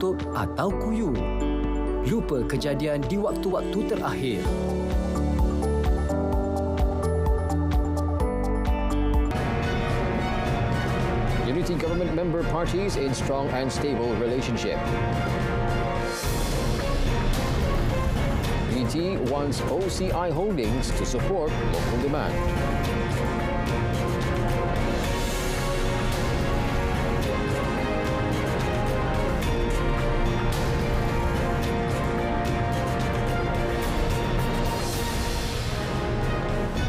tutup atau kuyup. Lupa kejadian di waktu-waktu terakhir. Unity government member parties in strong and stable relationship. Unity wants OCI Holdings to support local demand.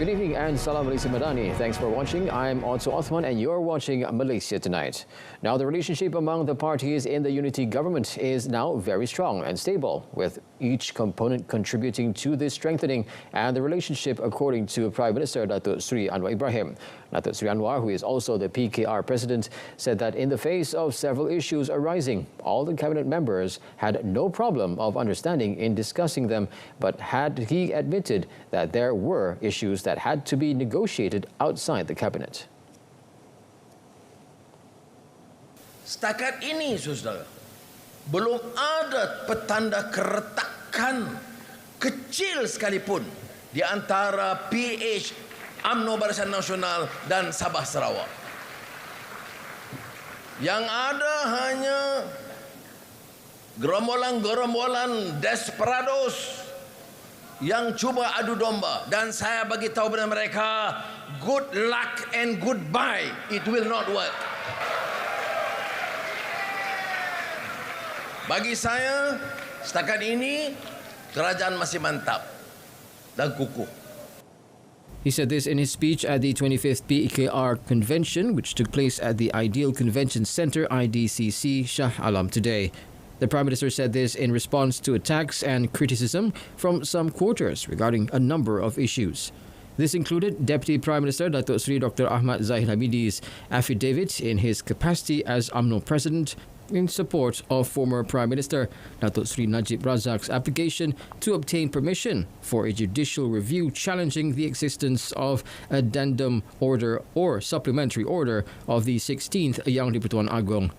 Good evening and Salam Malaysia Madani. Thanks for watching. I'm Otto Othman and you're watching Malaysia Tonight. Now, the relationship among the parties in the unity government is now very strong and stable, with each component contributing to this strengthening and the relationship, according to Prime Minister Datuk Seri Anwar Ibrahim. Datuk Seri Anwar, who is also the PKR president, said that in the face of several issues arising, all the cabinet members had no problem of understanding in discussing them, but he admitted that there were issues that had to be negotiated outside the cabinet. Setakat ini, saudara, belum ada petanda keretakan kecil sekalipun di antara PH, UMNO Barisan Nasional dan Sabah Sarawak. Yang ada hanya gerombolan-gerombolan desperados yang cuba adu domba, dan saya bagi tahu kepada mereka, good luck and goodbye, it will not work. Bagi saya, setakat ini kerajaan masih mantap dan kukuh. He said this in his speech at the 25th PKR convention, which took place at the Ideal Convention Centre, IDCC, Shah Alam today. The Prime Minister said this in response to attacks and criticism from some quarters regarding a number of issues. This included Deputy Prime Minister Datuk Seri Dr. Ahmad Zahid Hamidi's affidavit in his capacity as UMNO President in support of former Prime Minister Datuk Seri Najib Razak's application to obtain permission for a judicial review challenging the existence of addendum order or supplementary order of the 16th Yang di-Pertuan Agong.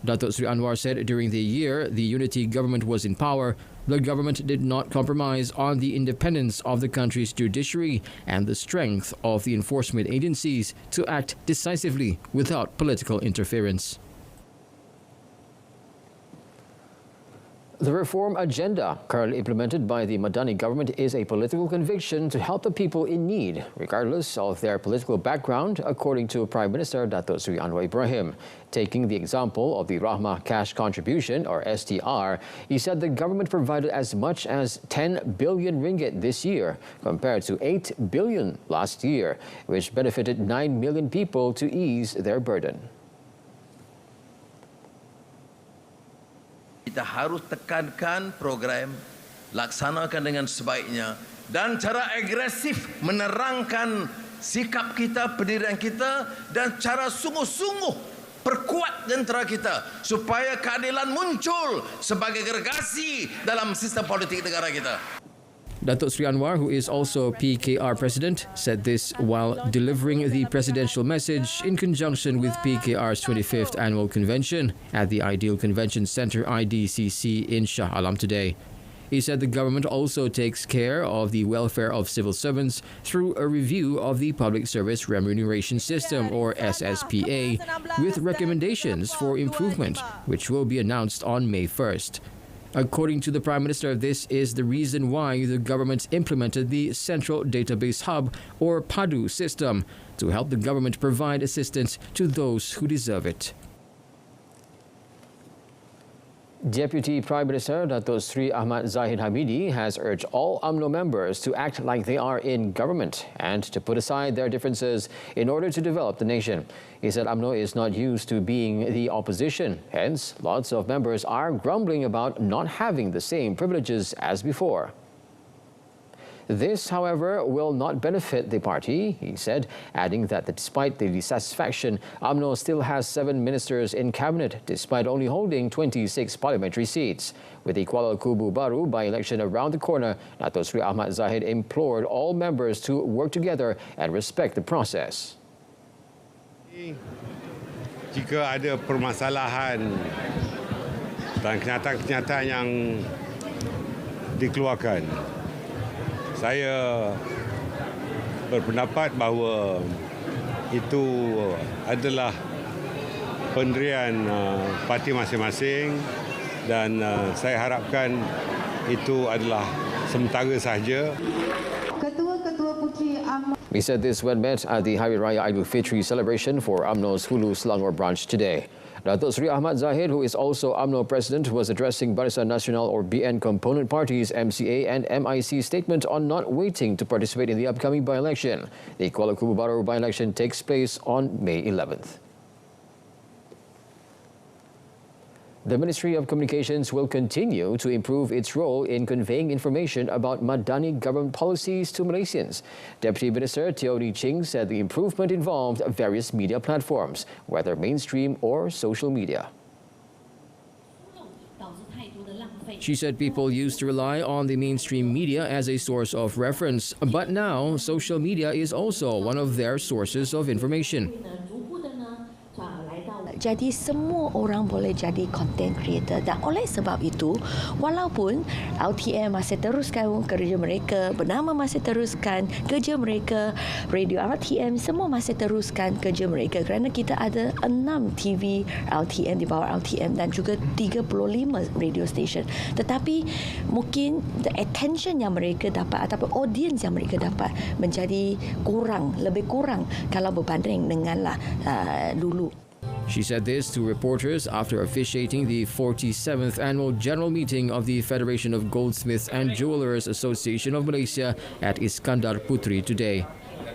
Datuk Seri Anwar said during the year the unity government was in power, the government did not compromise on the independence of the country's judiciary and the strength of the enforcement agencies to act decisively without political interference. The reform agenda currently implemented by the Madani government is a political conviction to help the people in need, regardless of their political background, according to Prime Minister Datuk Seri Anwar Ibrahim. Taking the example of the Rahmah Cash Contribution, or STR, he said the government provided as much as 10 billion ringgit this year, compared to 8 billion last year, which benefited 9 million people to ease their burden. Kita harus tekankan program, laksanakan dengan sebaiknya, dan cara agresif menerangkan sikap kita, pendirian kita, dan cara sungguh-sungguh perkuat jentera kita supaya keadilan muncul sebagai gergasi dalam sistem politik negara kita. Datuk Seri Anwar, who is also PKR President, said this while delivering the presidential message in conjunction with PKR's 25th Annual Convention at the Ideal Convention Centre, IDCC, in Shah Alam today. He said the government also takes care of the welfare of civil servants through a review of the Public Service Remuneration System, or SSPA, with recommendations for improvement, which will be announced on May 1st. According to the Prime Minister, this is the reason why the government implemented the Central Database Hub, or PADU system, to help the government provide assistance to those who deserve it. Deputy Prime Minister Datuk Seri Ahmad Zahid Hamidi has urged all UMNO members to act like they are in government and to put aside their differences in order to develop the nation. He said UMNO is not used to being the opposition. Hence, lots of members are grumbling about not having the same privileges as before. This, however, will not benefit the party, he said, adding that despite the dissatisfaction, UMNO still has 7 ministers in cabinet, despite only holding 26 parliamentary seats. With the Kuala Kubu Baru by-election around the corner, Datuk Seri Ahmad Zahid implored all members to work together and respect the process. Jika ada permasalahan dan kenyataan-kenyataan yang dikeluarkan. Saya berpendapat bahawa itu adalah pendirian parti masing-masing dan saya harapkan itu adalah sementara sahaja. Ketua-ketua Puteri UMNO. He said this when met at the Hari Raya Aidilfitri celebration for UMNO's Hulu Selangor branch today. Datuk Seri Ahmad Zahid, who is also UMNO president, was addressing Barisan Nasional or BN component parties MCA and MIC statement on not waiting to participate in the upcoming by-election. The Kuala Kubu Baru by-election takes place on May 11th. The Ministry of Communications will continue to improve its role in conveying information about Madani government policies to Malaysians. Deputy Minister Teo Lee Ching said the improvement involved various media platforms, whether mainstream or social media. She said people used to rely on the mainstream media as a source of reference, but now social media is also one of their sources of information. Jadi semua orang boleh jadi content creator dan oleh sebab itu walaupun LTM masih teruskan kerja mereka, Bernama masih teruskan kerja mereka, Radio RTM semua masih teruskan kerja mereka kerana kita ada 6 TV LTM di bawah LTM dan juga 35 radio station. Tetapi mungkin the attention yang mereka dapat ataupun audience yang mereka dapat menjadi lebih kurang kalau berbanding denganlah dulu. She said this to reporters after officiating the 47th annual general meeting of the Federation of Goldsmiths and Jewelers Association of Malaysia at Iskandar Putri today.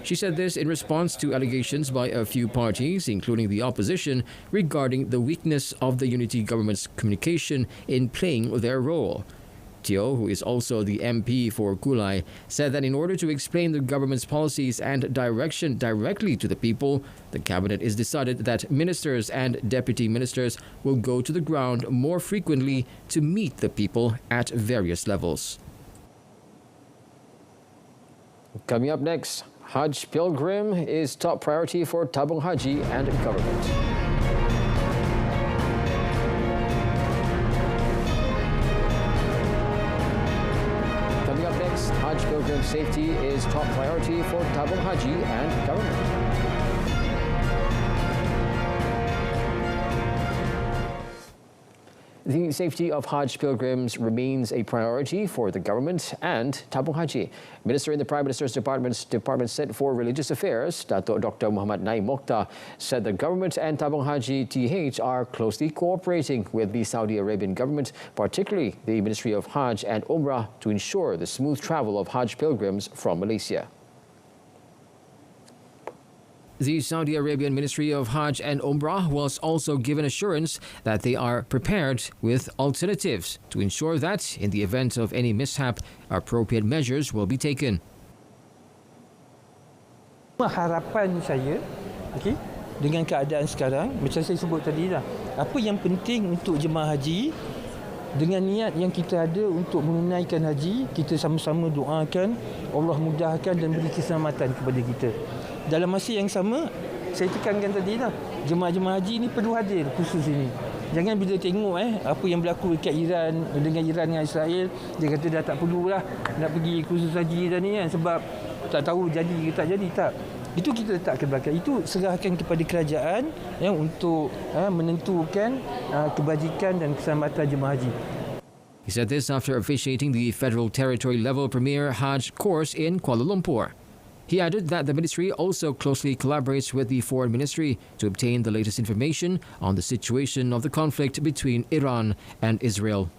She said this in response to allegations by a few parties, including the opposition, regarding the weakness of the unity government's communication in playing their role. Teo, who is also the MP for Kulai, said that in order to explain the government's policies and direction directly to the people, the cabinet is decided that ministers and deputy ministers will go to the ground more frequently to meet the people at various levels. Coming up next, Hajj pilgrim is top priority for Tabung Haji and government. Hajj pilgrim safety is top priority for Tabung Haji and government. The safety of Hajj pilgrims remains a priority for the government and Tabung Haji. Minister in the Prime Minister's Department Set for Religious Affairs, Datuk Dr. Muhammad Naim Mokhtar, said the government and Tabung Haji TH are closely cooperating with the Saudi Arabian government, particularly the Ministry of Hajj and Umrah, to ensure the smooth travel of Hajj pilgrims from Malaysia. The Saudi Arabian Ministry of Hajj and Umrah was also given assurance that they are prepared with alternatives to ensure that, in the event of any mishap, appropriate measures will be taken. Harapan saya, dengan keadaan sekarang, macam saya sebut tadi dah, apa yang penting untuk jemaah haji, dengan niat yang kita ada untuk menunaikan haji, kita sama-sama doakan Allah mudahkan dan beri keselamatan kepada kita. Dalam masa yang sama, saya tekankan tadi dah, jemaah-jemaah haji ni perlu hadir khusus ini. Jangan bila tengok apa yang berlaku dekat Iran dengan Israel, dia kata dah tak perlulah nak pergi khusus haji dah ni kan, sebab tak tahu jadi ke tak jadi tak. Itu kita letakkan belakang. Itu serahkan kepada kerajaan untuk menentukan kebajikan dan keselamatan jemaah haji. He said this after officiating the Federal Territory Level Premier Hajj course in Kuala Lumpur. He added that the ministry also closely collaborates with the Foreign Ministry to obtain the latest information on the situation of the conflict between Iran and Israel.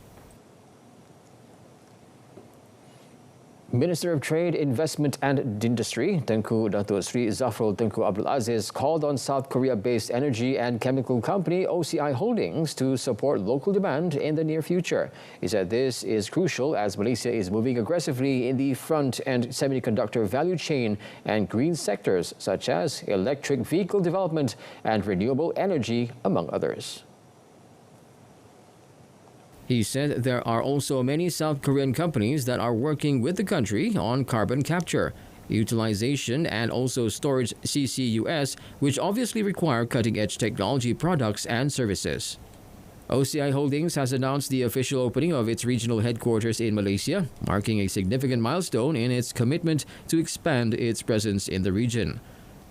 Minister of Trade, Investment and Industry, Tengku Datuk Sri Zafrul Tengku Abdul Aziz, called on South Korea-based energy and chemical company OCI Holdings to support local demand in the near future. He said this is crucial as Malaysia is moving aggressively in the front-end semiconductor value chain and green sectors such as electric vehicle development and renewable energy, among others. He said there are also many South Korean companies that are working with the country on carbon capture, utilization and also storage CCUS, which obviously require cutting-edge technology products and services. OCI Holdings has announced the official opening of its regional headquarters in Malaysia, marking a significant milestone in its commitment to expand its presence in the region.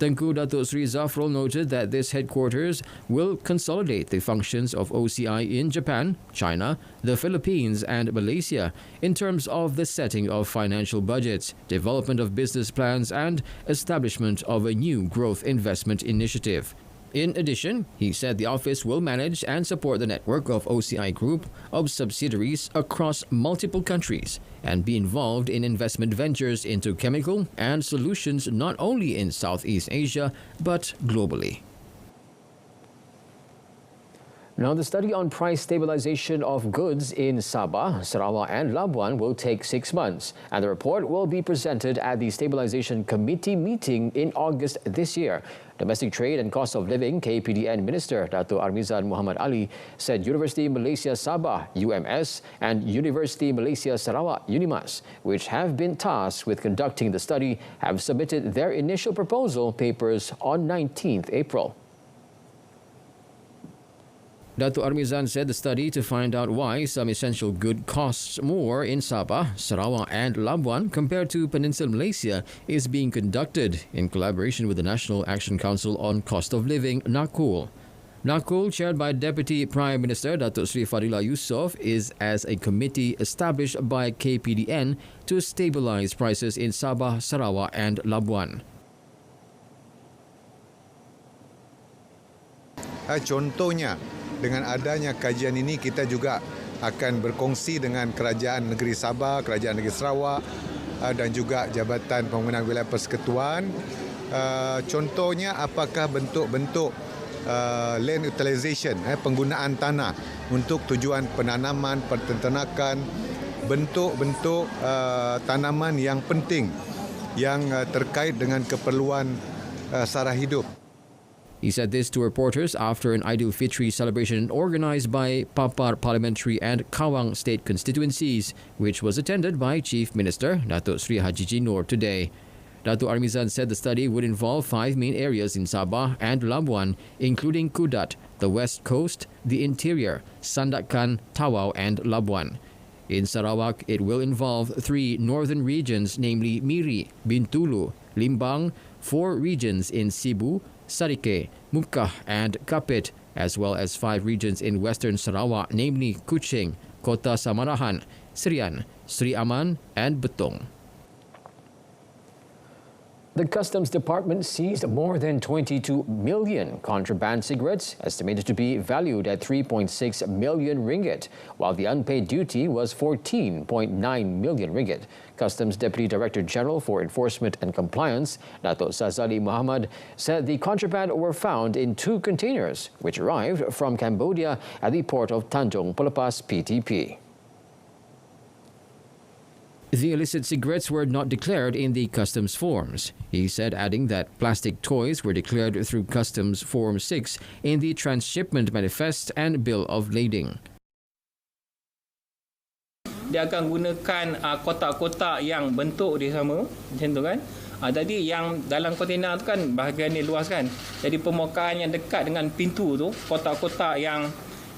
Tengku Datuk Sri Zafrul noted that this headquarters will consolidate the functions of OCI in Japan, China, the Philippines and Malaysia in terms of the setting of financial budgets, development of business plans and establishment of a new growth investment initiative. In addition, he said the office will manage and support the network of OCI Group of subsidiaries across multiple countries and be involved in investment ventures into chemical and solutions not only in Southeast Asia but globally. Now, the study on price stabilization of goods in Sabah, Sarawak and Labuan will take 6 months, and the report will be presented at the Stabilization Committee meeting in August this year. Domestic Trade and Cost of Living KPDN Minister Dato' Armizan Muhammad Ali said University Malaysia Sabah UMS and University Malaysia Sarawak UNIMAS, which have been tasked with conducting the study, have submitted their initial proposal papers on 19th April. Dato' Armizan said the study to find out why some essential good costs more in Sabah, Sarawak and Labuan compared to Peninsular Malaysia is being conducted in collaboration with the National Action Council on Cost of Living, NACOL. NACOL, chaired by Deputy Prime Minister Datuk Sri Fadillah Yusof, is as a committee established by KPDN to stabilise prices in Sabah, Sarawak and Labuan. Contohnya, dengan adanya kajian ini kita juga akan berkongsi dengan Kerajaan Negeri Sabah, Kerajaan Negeri Sarawak dan juga Jabatan Pembangunan Wilayah Persekutuan. Contohnya apakah bentuk-bentuk land utilization, penggunaan tanah untuk tujuan penanaman, peternakan, bentuk-bentuk tanaman yang penting yang terkait dengan keperluan sara hidup. He said this to reporters after an Aidilfitri celebration organised by Papar Parliamentary and Kawang State constituencies, which was attended by Chief Minister Datuk Sri Haji Jinor today. Datuk Armizan said the study would involve 5 main areas in Sabah and Labuan, including Kudat, the West Coast, the Interior, Sandakan, Tawau and Labuan. In Sarawak, it will involve 3 northern regions, namely Miri, Bintulu, Limbang, 4 regions in Sibu, Sarike, Mukah and Kapit, as well as 5 regions in western Sarawak, namely Kuching, Kota Samarahan, Serian, Sri Aman and Betong. The Customs Department seized more than 22 million contraband cigarettes, estimated to be valued at 3.6 million ringgit, while the unpaid duty was 14.9 million ringgit. Customs Deputy Director General for Enforcement and Compliance, Datuk Sazali Muhammad, said the contraband were found in 2 containers, which arrived from Cambodia at the port of Tanjung Pelepas PTP. The illicit cigarettes were not declared in the customs forms. He said, adding that plastic toys were declared through Customs Form 6 in the Transshipment Manifest and Bill of Lading. Dia akan gunakan kotak-kotak yang bentuk dia sama, macam tu kan. Jadi yang dalam kontena tu kan bahagian ni luas kan. Jadi permukaan yang dekat dengan pintu tu, kotak-kotak yang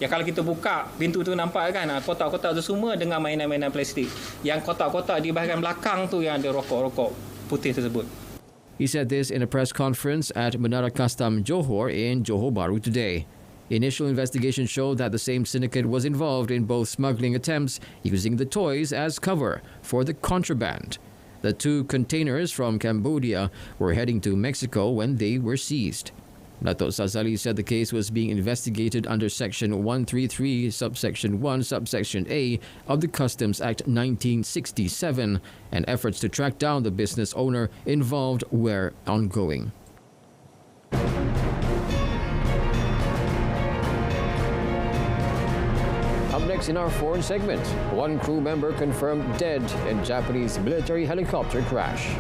kalau kita buka pintu tu nampak kan, kotak-kotak tu semua dengan mainan-mainan plastik. Yang kotak-kotak di bahagian belakang tu yang ada rokok-rokok putih tersebut. He said this in a press conference at Menara Custom Johor in Johor Bahru today. Initial investigation showed that the same syndicate was involved in both smuggling attempts using the toys as cover for the contraband. The 2 containers from Cambodia were heading to Mexico when they were seized. Datuk Sazali said the case was being investigated under Section 133, Subsection 1, Subsection A of the Customs Act 1967, and efforts to track down the business owner involved were ongoing. Up next in our foreign segment, 1 crew member confirmed dead in Japanese military helicopter crash.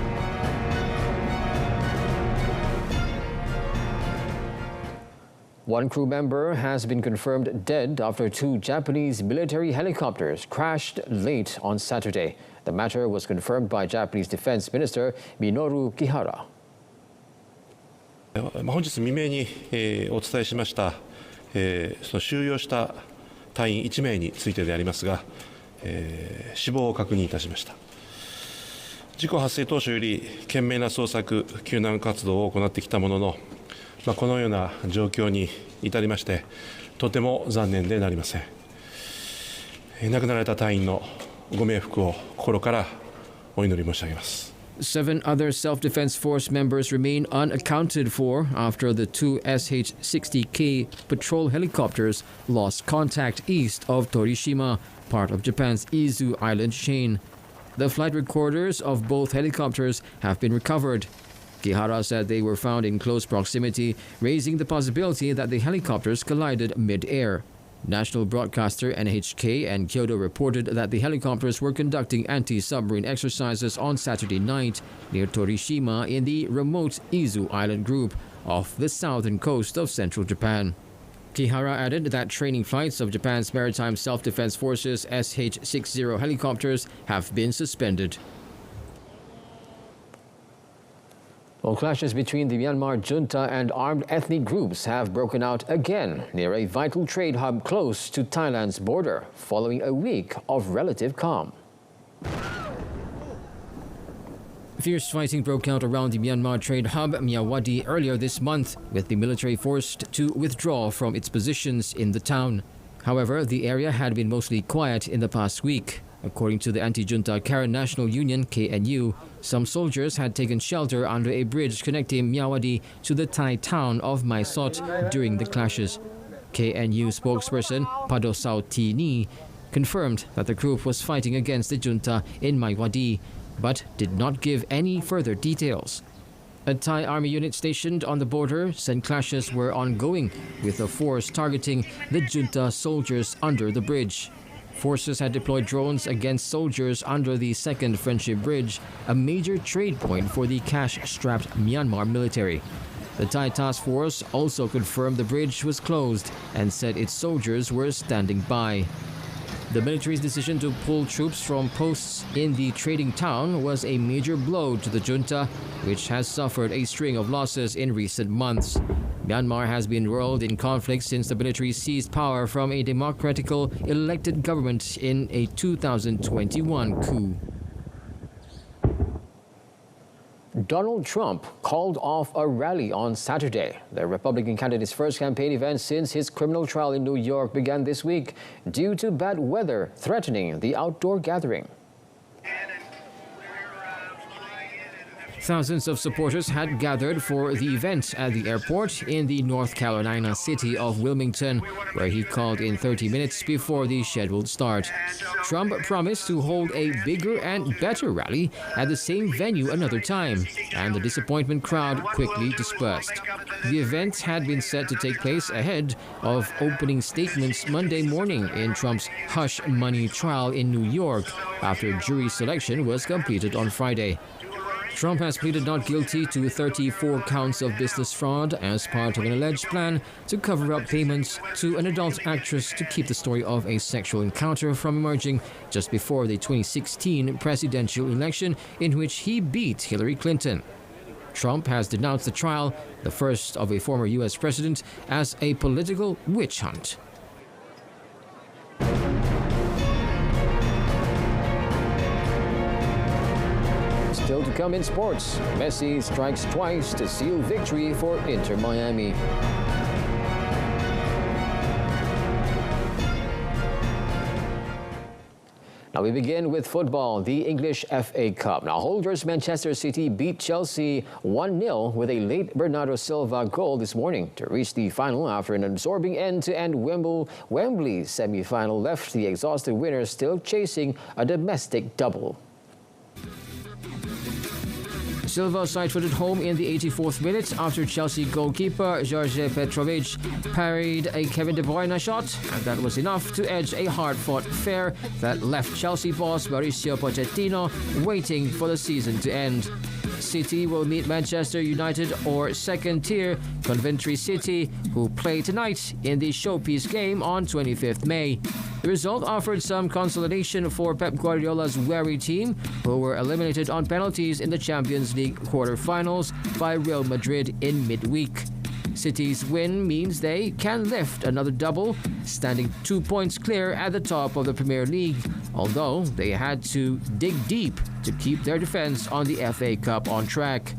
One crew member has been confirmed dead after 2 Japanese military helicopters crashed late on Saturday. The matter was confirmed by Japanese Defense Minister Minoru Kihara. 本日未明にお伝えしましたその収容した隊員1名についてでありますが、死亡を確認いたしました。事故発生当初より懸命な捜索・救難活動を行ってきたものの、このような状況に至りまして、とても残念でなりません。亡くなられた隊員のご冥福を心からお祈り申し上げます。Seven other self-defense force members remain unaccounted for after the two SH-60K patrol helicopters lost contact east of Torishima, part of Japan's Izu Island chain. The flight recorders of both helicopters have been recovered. Kihara said they were found in close proximity, raising the possibility that the helicopters collided mid-air. National broadcaster NHK and Kyoto reported that the helicopters were conducting anti-submarine exercises on Saturday night near Torishima in the remote Izu Island group off the southern coast of central Japan. Kihara added that training flights of Japan's Maritime Self-Defense Forces SH-60 helicopters have been suspended. Well, clashes between the Myanmar junta and armed ethnic groups have broken out again near a vital trade hub close to Thailand's border, following a week of relative calm. Fierce fighting broke out around the Myanmar trade hub Myawaddy earlier this month, with the military forced to withdraw from its positions in the town. However, the area had been mostly quiet in the past week. According to the anti-junta Karen National Union (KNU), some soldiers had taken shelter under a bridge connecting Myawaddy to the Thai town of Mae Sot during the clashes. KNU spokesperson Padosau Tini confirmed that the group was fighting against the junta in Myawaddy, but did not give any further details. A Thai army unit stationed on the border said clashes were ongoing, with a force targeting the junta soldiers under the bridge. Forces had deployed drones against soldiers under the second Friendship Bridge, a major trade point for the cash-strapped Myanmar military. The Thai task force also confirmed the bridge was closed and said its soldiers were standing by. The military's decision to pull troops from posts in the trading town was a major blow to the junta, which has suffered a string of losses in recent months. Myanmar has been embroiled in conflict since the military seized power from a democratically elected government in a 2021 coup. Donald Trump called off a rally on Saturday, the Republican candidate's first campaign event since his criminal trial in New York began this week, due to bad weather threatening the outdoor gathering. Thousands of supporters had gathered for the event at the airport in the North Carolina city of Wilmington, where he called in 30 minutes before the scheduled start. Trump promised to hold a bigger and better rally at the same venue another time, and the disappointment crowd quickly dispersed. The event had been set to take place ahead of opening statements Monday morning in Trump's hush money trial in New York, after jury selection was completed on Friday. Trump has pleaded not guilty to 34 counts of business fraud as part of an alleged plan to cover up payments to an adult actress to keep the story of a sexual encounter from emerging just before the 2016 presidential election, in which he beat Hillary Clinton. Trump has denounced the trial, the first of a former U.S. president, as a political witch hunt. Still to come in sports, Messi strikes twice to seal victory for Inter Miami. Now we begin with football, the English FA Cup. Now holders Manchester City beat Chelsea 1-0 with a late Bernardo Silva goal this morning to reach the final after an absorbing end-to-end Wembley semi-final left the exhausted winners still chasing a domestic double. Silva side-footed home in the 84th minute after Chelsea goalkeeper Jorge Petrovic parried a Kevin De Bruyne shot, and that was enough to edge a hard-fought affair that left Chelsea boss Mauricio Pochettino waiting for the season to end. City will meet Manchester United or second-tier Coventry City, who play tonight in the showpiece game on 25th May. The result offered some consolation for Pep Guardiola's wary team, who were eliminated on penalties in the Champions League quarter-finals by Real Madrid in midweek. City's win means they can lift another double, standing 2 points clear at the top of the Premier League, although they had to dig deep to keep their defence on the FA Cup on track.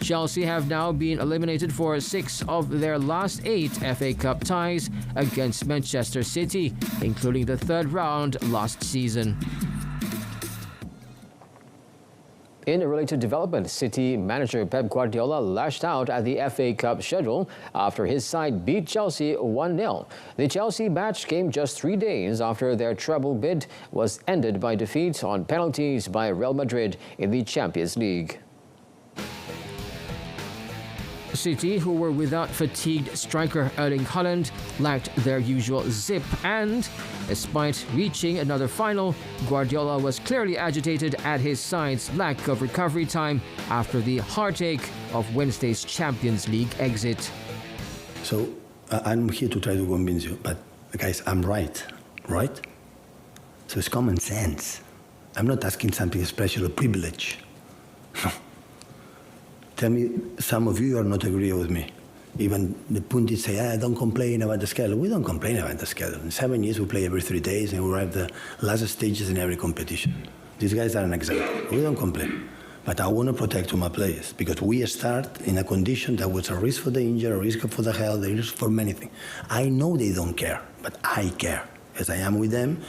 Chelsea have now been eliminated for 6 of their last 8 FA Cup ties against Manchester City, including the third round last season. In a related development, City manager Pep Guardiola lashed out at the FA Cup schedule after his side beat Chelsea 1-0. The Chelsea match came just 3 days after their treble bid was ended by defeat on penalties by Real Madrid in the Champions League. City, who were without fatigued striker Erling Haaland, lacked their usual zip and, despite reaching another final, Guardiola was clearly agitated at his side's lack of recovery time after the heartache of Wednesday's Champions League exit. So, I'm here to try to convince you, but guys, I'm right? So it's common sense. I'm not asking something special or privilege. Tell me, some of you are not agreeing with me. Even the pundits say, don't complain about the schedule. We don't complain about the schedule. In 7 years, we play every 3 days, and we arrive the last stages in every competition. These guys are an example. We don't complain. But I want to protect my players, because we start in a condition that was a risk for the injury, a risk for the health, a risk for many things. I know they don't care, but I care, as I am with them,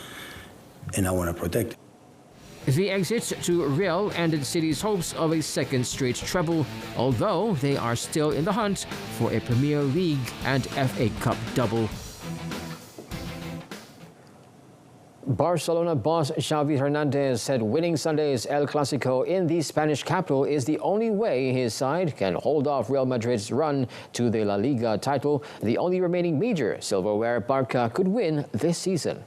and I want to protect them. The exit to Real ended City's hopes of a second straight treble, although they are still in the hunt for a Premier League and FA Cup double. Barcelona boss Xavi Hernandez said winning Sunday's El Clasico in the Spanish capital is the only way his side can hold off Real Madrid's run to the La Liga title, the only remaining major silverware Barca could win this season.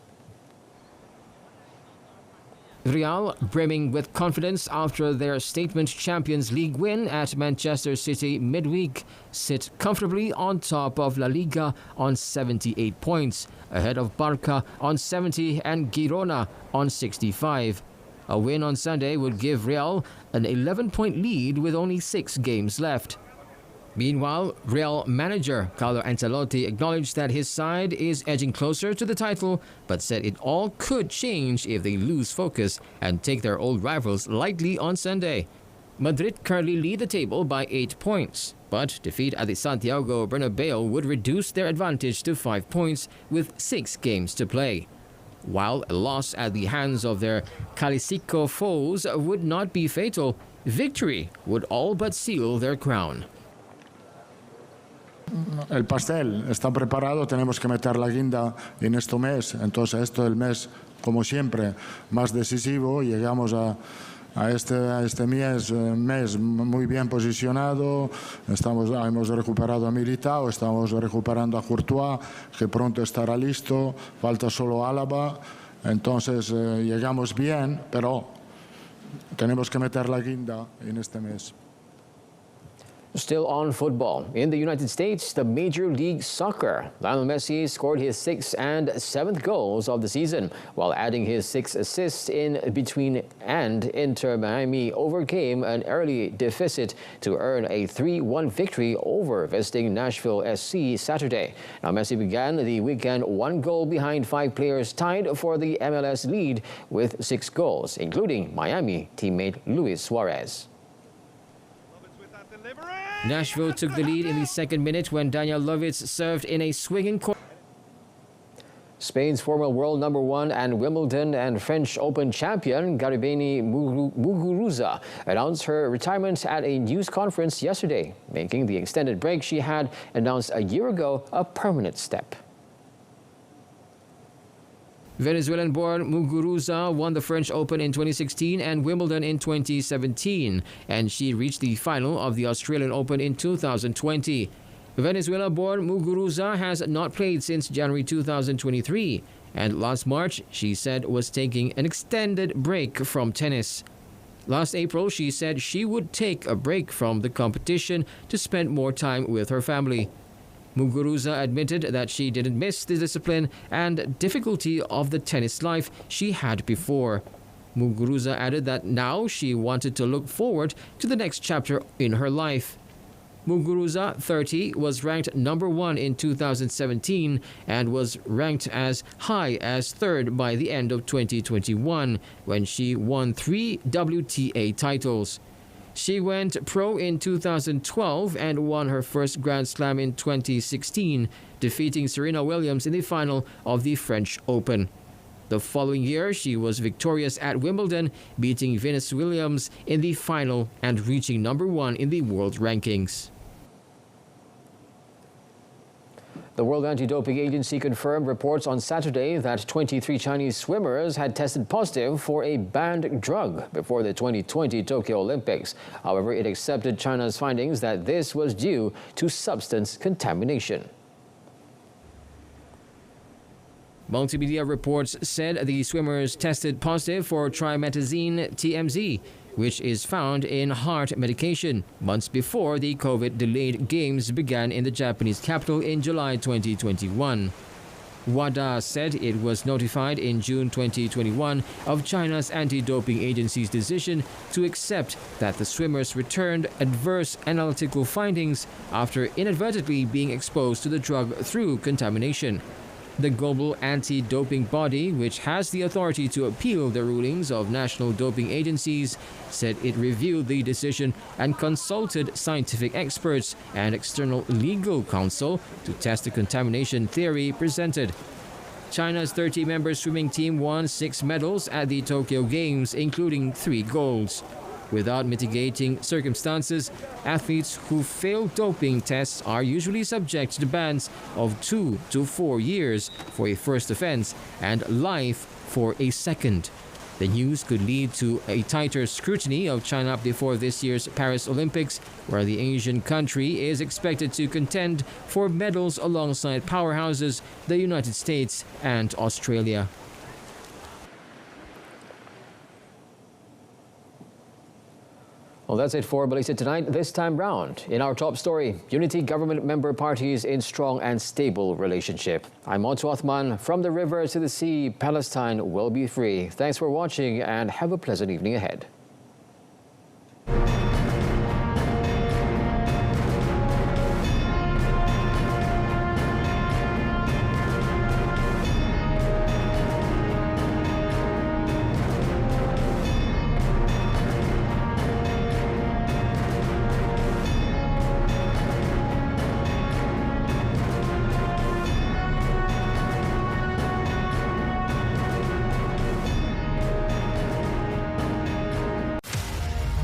Real, brimming with confidence after their statement Champions League win at Manchester City midweek, sit comfortably on top of La Liga on 78 points, ahead of Barca on 70 and Girona on 65. A win on Sunday would give Real an 11-point lead with only 6 games left. Meanwhile, Real manager Carlo Ancelotti acknowledged that his side is edging closer to the title, but said it all could change if they lose focus and take their old rivals lightly on Sunday. Madrid currently lead the table by 8 points, but defeat at the Santiago Bernabeu would reduce their advantage to 5 points with 6 games to play. While a loss at the hands of their Calicico foes would not be fatal, victory would all but seal their crown. El pastel está preparado, tenemos que meter la guinda en este mes, entonces esto es el mes, como siempre, más decisivo. Llegamos a este mes muy bien posicionado, hemos recuperado a Militao, estamos recuperando a Courtois, que pronto estará listo, falta solo Álava, entonces llegamos bien, pero tenemos que meter la guinda en este mes. Still on football. In the United States, the Major League Soccer, Lionel Messi scored his 6th and 7th goals of the season, while adding his 6 assists in between, and Inter Miami overcame an early deficit to earn a 3-1 victory over visiting Nashville SC Saturday. Now, Messi began the weekend 1 goal behind 5 players tied for the MLS lead with 6 goals, including Miami teammate Luis Suarez. Nashville took the lead in the second minute when Daniel Lovitz served in a swinging corner. Spain's former world number 1 and Wimbledon and French Open champion Garbiñe Muguruza announced her retirement at a news conference yesterday, making the extended break she had announced a year ago a permanent step. Venezuelan-born Muguruza won the French Open in 2016 and Wimbledon in 2017, and she reached the final of the Australian Open in 2020. Venezuela-born Muguruza has not played since January 2023, and last March she said was taking an extended break from tennis. Last April, she said she would take a break from the competition to spend more time with her family. Muguruza admitted that she didn't miss the discipline and difficulty of the tennis life she had before. Muguruza added that now she wanted to look forward to the next chapter in her life. Muguruza, 30, was ranked number 1 in 2017 and was ranked as high as 3rd by the end of 2021 when she won 3 WTA titles. She went pro in 2012 and won her first Grand Slam in 2016, defeating Serena Williams in the final of the French Open. The following year, she was victorious at Wimbledon, beating Venus Williams in the final and reaching number 1 in the world rankings. The World Anti-Doping Agency confirmed reports on Saturday that 23 Chinese swimmers had tested positive for a banned drug before the 2020 Tokyo Olympics. However, it accepted China's findings that this was due to substance contamination. Multimedia reports said the swimmers tested positive for trimetazine TMZ, which is found in heart medication, months before the COVID-delayed games began in the Japanese capital in July 2021. WADA said it was notified in June 2021 of China's anti-doping agency's decision to accept that the swimmers returned adverse analytical findings after inadvertently being exposed to the drug through contamination. The global anti-doping body, which has the authority to appeal the rulings of national doping agencies, said it reviewed the decision and consulted scientific experts and external legal counsel to test the contamination theory presented. China's 30-member swimming team won 6 medals at the Tokyo Games, including 3 golds. Without mitigating circumstances, athletes who fail doping tests are usually subject to bans of 2 to 4 years for a first offense and life for a second. The news could lead to a tighter scrutiny of China before this year's Paris Olympics, where the Asian country is expected to contend for medals alongside powerhouses, the United States and Australia. Well, that's it for Malaysia Tonight this time round. In our top story, unity government member parties in strong and stable relationship. I'm Otto Othman. From the river to the sea, Palestine will be free. Thanks for watching and have a pleasant evening ahead.